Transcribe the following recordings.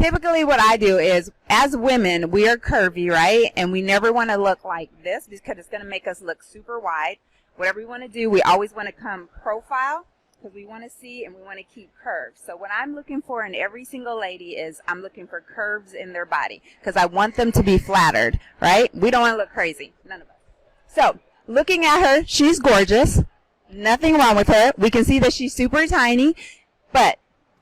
typically what I do is, as women, we are curvy, right? And we never want to look like this because it's going to make us look super wide. Whatever we want to do, we always want to come profile because we want to see and we want to keep curves. So what I'm looking for in every single lady is I'm looking for curves in their body because I want them to be flattered, right? We don't want to look crazy. None of us. So looking at her, she's gorgeous. Nothing wrong with her. We can see that she's super tiny, but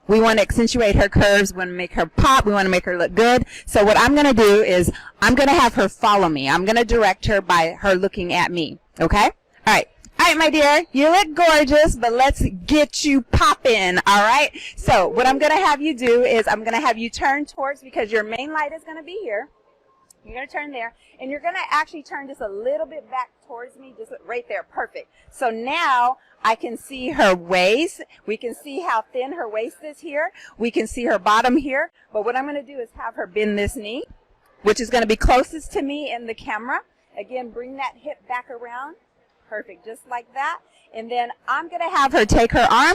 we want to accentuate her curves. We want to make her pop. We want to make her look good. So what I'm going to do is I'm going to have her follow me. I'm going to direct her by her looking at me. Okay? All right. All right, my dear. You look gorgeous, but let's get you popping. All right? So what I'm going to have you do is I'm going to have you turn towards, because your main light is going to be here. You're going to turn there, and you're going to actually turn just a little bit back towards me, just right there. Perfect. So now I can see her waist. We can see how thin her waist is here. We can see her bottom here. But what I'm going to do is have her bend this knee, which is going to be closest to me in the camera. Again, bring that hip back around. Perfect, just like that. And then I'm going to have her take her arm,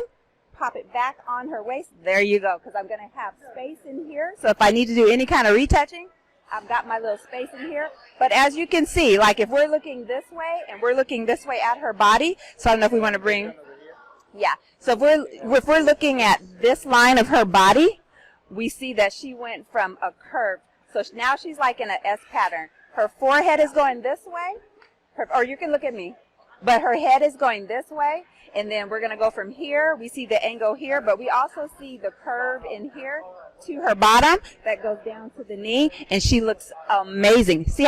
pop it back on her waist. There you go, because I'm going to have space in here. So if I need to do any kind of retouching, I've got my little space in here. But as you can see, like if we're looking this way and we're looking this way at her body, so I don't know if we want to bring, yeah. So if we're looking at this line of her body, we see that she went from a curve. So now she's like in an S pattern. Her forehead is going this way, or you can look at me, but her head is going this way. And then we're going to go from here. We see the angle here, but we also see the curve in here to her bottom that goes down to the knee, and she looks amazing. See